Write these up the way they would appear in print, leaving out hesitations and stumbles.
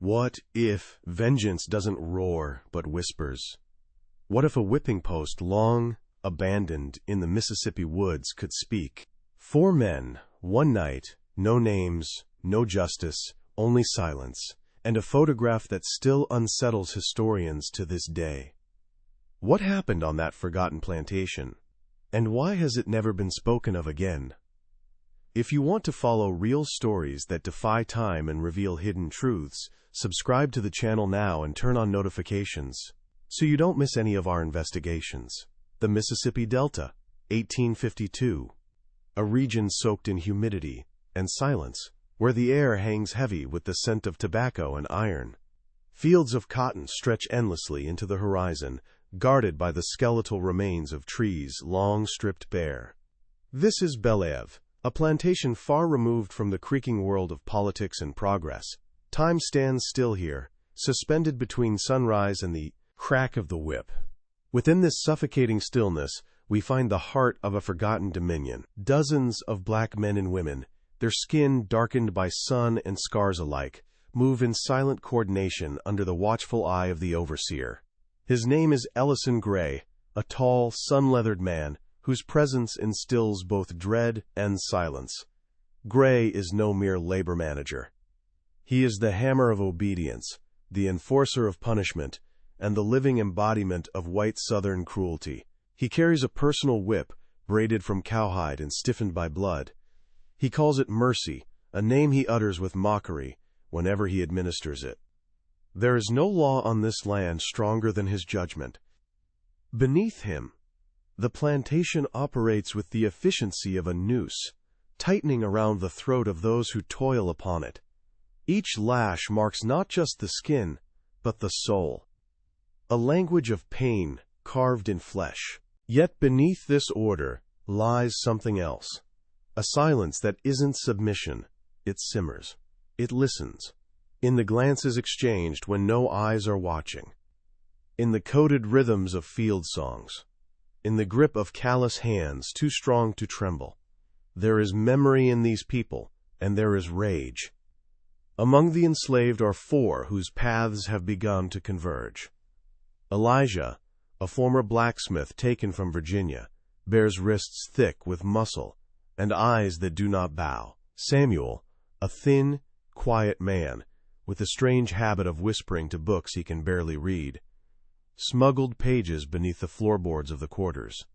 What if vengeance doesn't roar but whispers? What if a whipping post long abandoned in the Mississippi woods could speak? 4 men, one night, no names, no justice, only silence, and a photograph that still unsettles historians to this day. What happened on that forgotten plantation? And why has it never been spoken of again? If you want to follow real stories that defy time and reveal hidden truths, subscribe to the channel now and turn on notifications so you don't miss any of our investigations. The Mississippi Delta, 1852. A region soaked in humidity and silence, where the air hangs heavy with the scent of tobacco and iron. Fields of cotton stretch endlessly into the horizon, guarded by the skeletal remains of trees long stripped bare. This is Believe, a plantation far removed from the creaking world of politics and progress. Time stands still here, suspended between sunrise and the crack of the whip. Within this suffocating stillness, we find the heart of a forgotten dominion. Dozens of black men and women, their skin darkened by sun and scars alike, move in silent coordination under the watchful eye of the overseer. His name is Ellison Gray, a tall, sun-leathered man whose presence instills both dread and silence. Gray is no mere labor manager. He is the hammer of obedience, the enforcer of punishment, and the living embodiment of white Southern cruelty. He carries a personal whip, braided from cowhide and stiffened by blood. He calls it mercy, a name he utters with mockery whenever he administers it. There is no law on this land stronger than his judgment. Beneath him, the plantation operates with the efficiency of a noose, tightening around the throat of those who toil upon it. Each lash marks not just the skin, but the soul. A language of pain carved in flesh. Yet beneath this order lies something else. A silence that isn't submission. It simmers. It listens. In the glances exchanged when no eyes are watching. In the coded rhythms of field songs. In the grip of callous hands too strong to tremble. There is memory in these people, and there is rage. Among the enslaved are 4 whose paths have begun to converge. Elijah, a former blacksmith taken from Virginia, bears wrists thick with muscle and eyes that do not bow. Samuel, a thin, quiet man, with a strange habit of whispering to books he can barely read, smuggled pages beneath the floorboards of the quarters.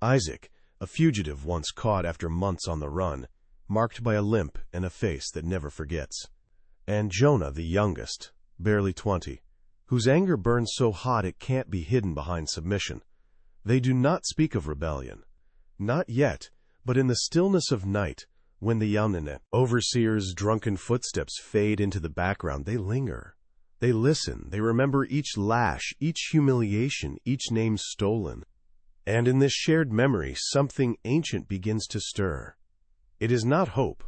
Isaac, a fugitive once caught after months on the run, marked by a limp and a face that never forgets. And Jonah, the youngest, barely 20, whose anger burns so hot it can't be hidden behind submission. They do not speak of rebellion. Not yet, but in the stillness of night, when the Yamnine overseer's drunken footsteps fade into the background, they linger. They listen. They remember each lash, each humiliation, each name stolen. And in this shared memory, something ancient begins to stir. It is not hope.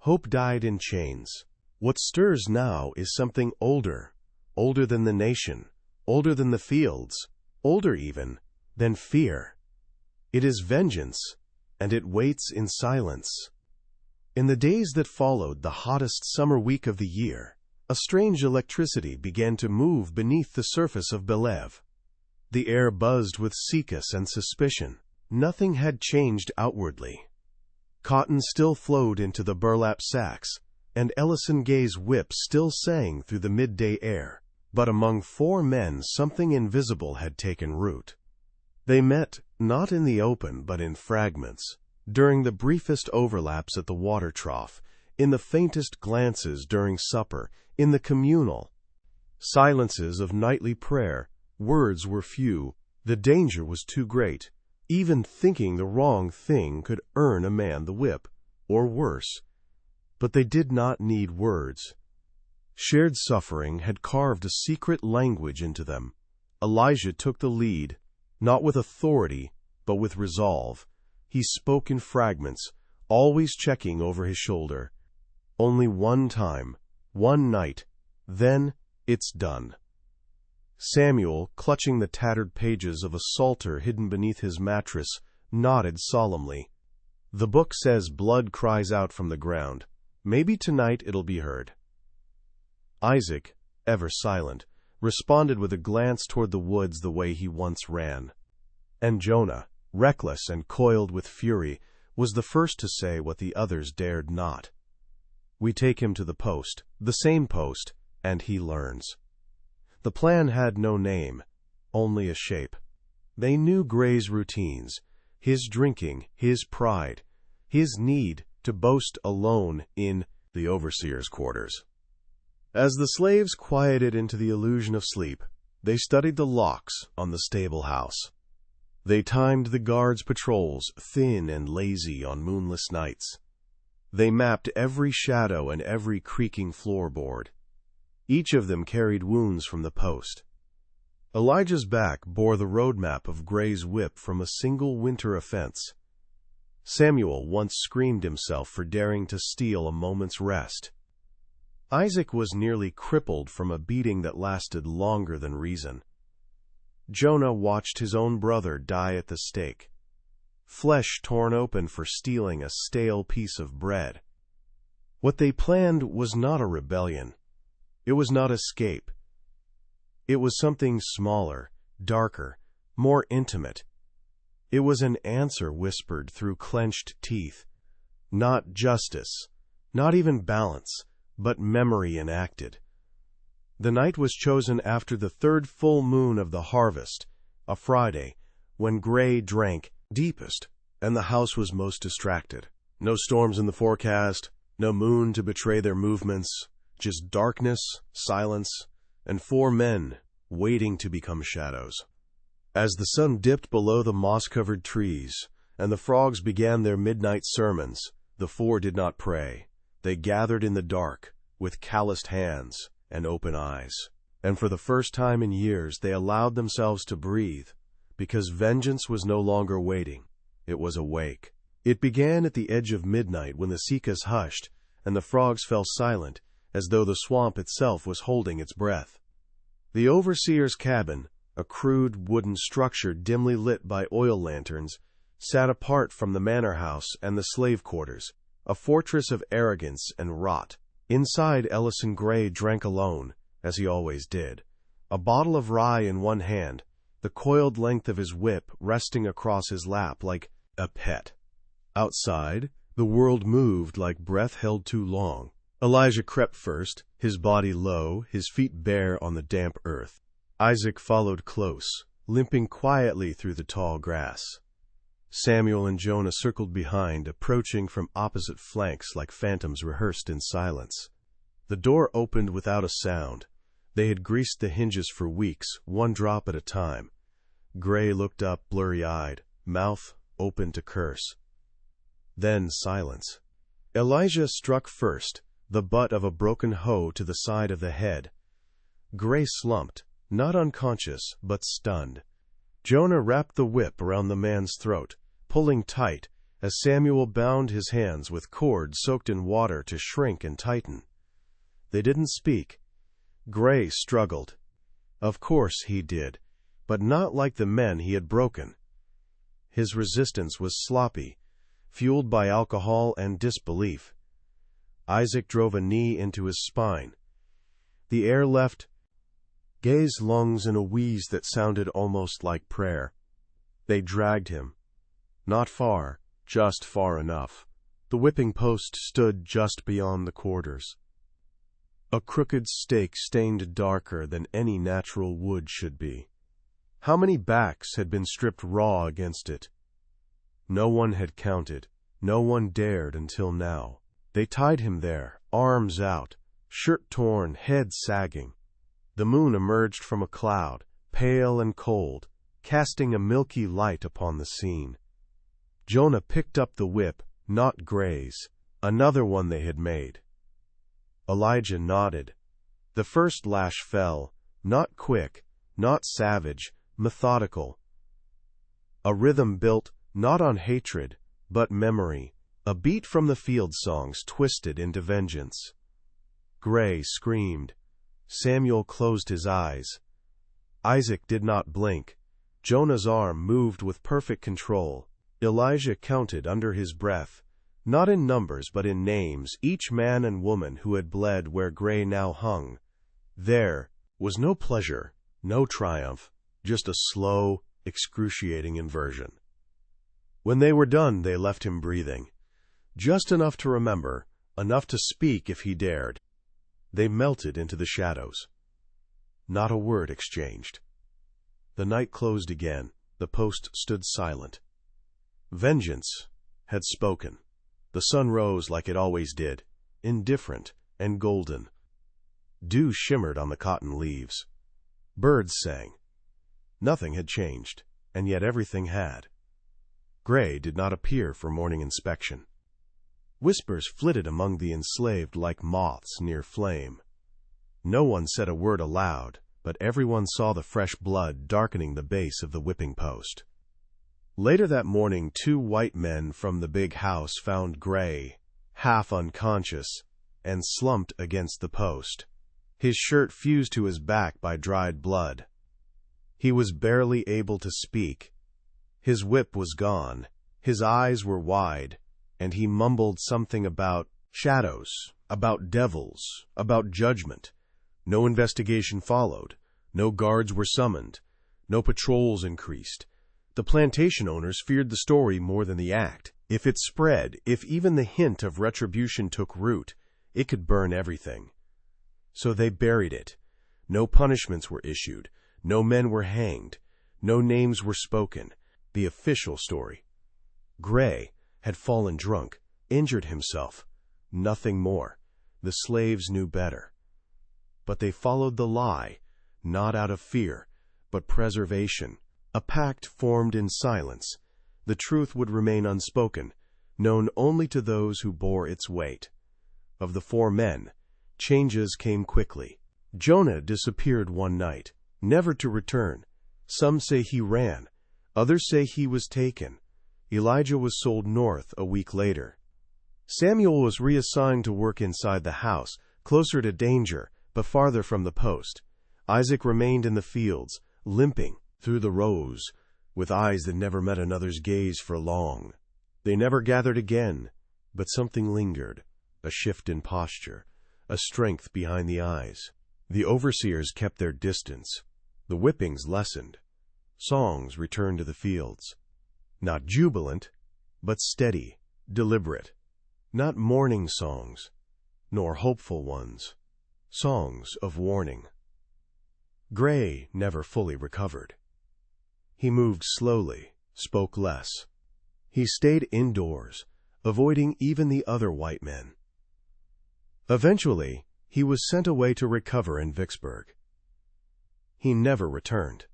Hope died in chains. What stirs now is something older. Older than the nation, older than the fields, older even than fear. It is vengeance, and it waits in silence. In the days that followed the hottest summer week of the year, a strange electricity began to move beneath the surface of Believe. The air buzzed with sickness and suspicion. Nothing had changed outwardly. Cotton still flowed into the burlap sacks, and Ellison Gay's whip still sang through the midday air. But among 4 men something invisible had taken root. They met, not in the open but in fragments, during the briefest overlaps at the water trough, in the faintest glances during supper, in the communal silences of nightly prayer. Words were few. The danger was too great. Even thinking the wrong thing could earn a man the whip, or worse. But they did not need words. Shared suffering had carved a secret language into them. Elijah took the lead, not with authority, but with resolve. He spoke in fragments, always checking over his shoulder. Only one time, one night, then it's done. Samuel, clutching the tattered pages of a psalter hidden beneath his mattress, nodded solemnly. The book says blood cries out from the ground. Maybe tonight it'll be heard. Isaac, ever silent, responded with a glance toward the woods the way he once ran. And Jonah, reckless and coiled with fury, was the first to say what the others dared not. "We take him to the same post, and he learns." The plan had no name, only a shape. They knew Gray's routines, his drinking, his pride, his need to boast alone in the overseer's quarters. As the slaves quieted into the illusion of sleep, they studied the locks on the stable house. They timed the guards' patrols, thin and lazy on moonless nights. They mapped every shadow and every creaking floorboard. Each of them carried wounds from the post. Elijah's back bore the road map of Gray's whip from a single winter offense. Samuel once screamed himself for daring to steal a moment's rest. Isaac was nearly crippled from a beating that lasted longer than reason. Jonah watched his own brother die at the stake, flesh torn open for stealing a stale piece of bread. What they planned was not a rebellion. It was not escape. It was something smaller, darker, more intimate. It was an answer whispered through clenched teeth. Not justice, not even balance, but memory enacted. The night was chosen after the third full moon of the harvest, a Friday, when Gray drank deepest and the house was most distracted. No storms in the forecast, no moon to betray their movements, just darkness, silence, and 4 men waiting to become shadows. As the sun dipped below the moss-covered trees and the frogs began their midnight sermons, the 4 did not pray. They gathered in the dark, with calloused hands and open eyes. And for the first time in years they allowed themselves to breathe, because vengeance was no longer waiting. It was awake. It began at the edge of midnight when the cicadas hushed and the frogs fell silent, as though the swamp itself was holding its breath. The overseer's cabin, a crude wooden structure dimly lit by oil lanterns, sat apart from the manor house and the slave quarters, a fortress of arrogance and rot. Inside, Ellison Gray drank alone, as he always did, a bottle of rye in one hand, the coiled length of his whip resting across his lap like a pet. Outside, the world moved like breath held too long. Elijah crept first, his body low, his feet bare on the damp earth. Isaac followed close, limping quietly through the tall grass. Samuel and Jonah circled behind, approaching from opposite flanks like phantoms rehearsed in silence. The door opened without a sound. They had greased the hinges for weeks, 1 drop at a time. Gray looked up blurry-eyed, mouth open to curse. Then silence. Elijah struck first, the butt of a broken hoe to the side of the head. Gray slumped, not unconscious, but stunned. Jonah wrapped the whip around the man's throat, pulling tight, as Samuel bound his hands with cords soaked in water to shrink and tighten. They didn't speak. Gray struggled. Of course he did, but not like the men he had broken. His resistance was sloppy, fueled by alcohol and disbelief. Isaac drove a knee into his spine. The air left Gay's lungs in a wheeze that sounded almost like prayer. They dragged him. Not far, just far enough. The whipping post stood just beyond the quarters. A crooked stake stained darker than any natural wood should be. How many backs had been stripped raw against it? No one had counted. No one dared until now. They tied him there, arms out, shirt torn, head sagging. The moon emerged from a cloud, pale and cold, casting a milky light upon the scene. Jonah picked up the whip, not Gray's, another one they had made. Elijah nodded. The first lash fell, not quick, not savage, methodical. A rhythm built, not on hatred, but memory, a beat from the field songs twisted into vengeance. Gray screamed. Samuel closed his eyes. Isaac did not blink. Jonah's arm moved with perfect control. Elijah counted under his breath, not in numbers but in names, each man and woman who had bled where Gray now hung, There was no pleasure, no triumph, just a slow, excruciating inversion. When they were done, they left him breathing. Just enough to remember, enough to speak if he dared. They melted into the shadows. Not a word exchanged. The night closed again. The post stood silent. Vengeance had spoken. The sun rose like it always did, indifferent and golden. Dew shimmered on the cotton leaves. Birds sang. Nothing had changed, and yet everything had. Gray did not appear for morning inspection. Whispers flitted among the enslaved like moths near flame. No one said a word aloud, but everyone saw the fresh blood darkening the base of the whipping post. Later that morning, 2 white men from the big house found Gray, half unconscious, and slumped against the post, his shirt fused to his back by dried blood. He was barely able to speak. His whip was gone, his eyes were wide, and he mumbled something about shadows, about devils, about judgment. No investigation followed. No guards were summoned. No patrols increased. The plantation owners feared the story more than the act. If it spread, if even the hint of retribution took root, it could burn everything. So they buried it. No punishments were issued. No men were hanged. No names were spoken. The official story. Gray had fallen drunk, injured himself. Nothing more. The slaves knew better. But they followed the lie, not out of fear, but preservation. A pact formed in silence. The truth would remain unspoken, known only to those who bore its weight. Of the 4 men, changes came quickly. Jonah disappeared one night, never to return. Some say he ran. Others say he was taken. Elijah was sold north a week later. Samuel was reassigned to work inside the house, closer to danger, but farther from the post. Isaac remained in the fields, limping through the rows, with eyes that never met another's gaze for long. They never gathered again, but something lingered, a shift in posture, a strength behind the eyes. The overseers kept their distance. The whippings lessened. Songs returned to the fields. Not jubilant, but steady, deliberate. Not mourning songs, nor hopeful ones. Songs of warning. Gray never fully recovered. He moved slowly, spoke less. He stayed indoors, avoiding even the other white men. Eventually, he was sent away to recover in Vicksburg. He never returned.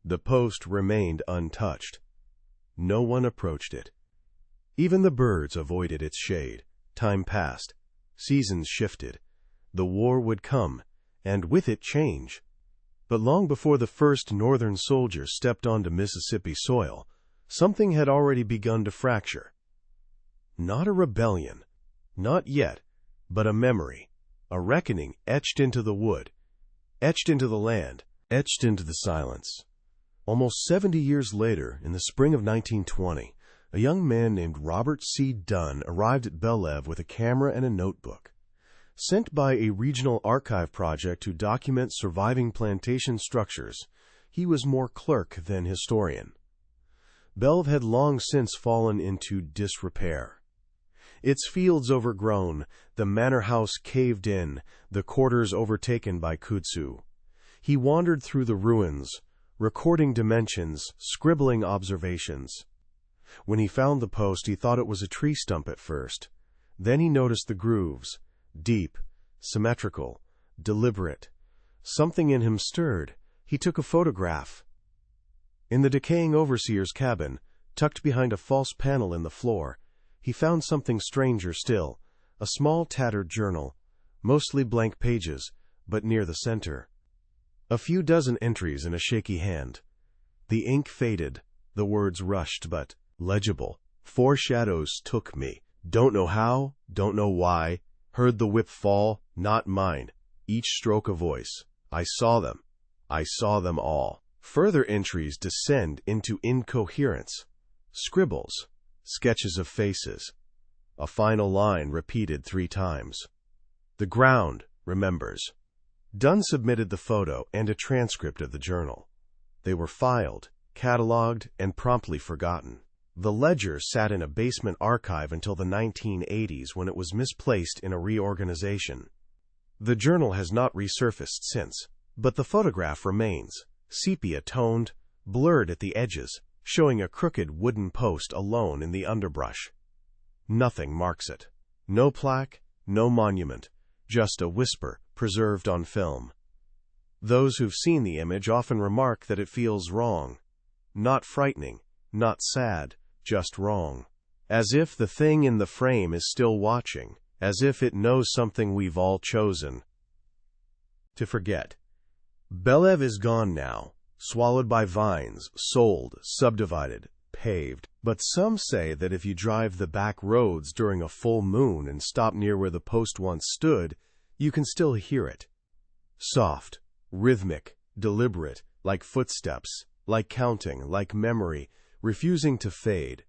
The post remained untouched. No one approached it. Even the birds avoided its shade. Time passed. Seasons shifted. The war would come, and with it change. But long before the first Northern soldier stepped onto Mississippi soil, something had already begun to fracture. Not a rebellion, not yet, but a memory, a reckoning etched into the wood, etched into the land, etched into the silence. Almost 70 years later, in the spring of 1920, a young man named Robert C. Dunn arrived at Belev with a camera and a notebook. Sent by a regional archive project to document surviving plantation structures, he was more clerk than historian. Belev had long since fallen into disrepair. Its fields overgrown, the manor house caved in, the quarters overtaken by kudzu. He wandered through the ruins, recording dimensions, scribbling observations. When he found the post, he thought it was a tree stump at first. Then he noticed the grooves. Deep, symmetrical, deliberate. Something in him stirred. He took a photograph. In the decaying overseer's cabin, tucked behind a false panel in the floor, he found something stranger still, a small tattered journal, mostly blank pages, but near the center. A few dozen entries in a shaky hand. The ink faded, the words rushed, but legible. 4 shadows took me. Don't know how, don't know why. Heard the whip fall, not mine. Each stroke a voice. I saw them. I saw them all. Further entries descend into incoherence. Scribbles. Sketches of faces. A final line repeated 3 times. The ground remembers. Dunn submitted the photo and a transcript of the journal. They were filed, cataloged, and promptly forgotten. The ledger sat in a basement archive until the 1980s when it was misplaced in a reorganization. The journal has not resurfaced since, but the photograph remains, sepia-toned, blurred at the edges, showing a crooked wooden post alone in the underbrush. Nothing marks it. No plaque, no monument, just a whisper preserved on film. Those who've seen the image often remark that it feels wrong. Not frightening, not sad, just wrong. As if the thing in the frame is still watching, as if it knows something we've all chosen to forget. Belev is gone now, swallowed by vines, sold, subdivided, paved. But some say that if you drive the back roads during a full moon and stop near where the post once stood, you can still hear it. Soft, rhythmic, deliberate, like footsteps, like counting, like memory, refusing to fade,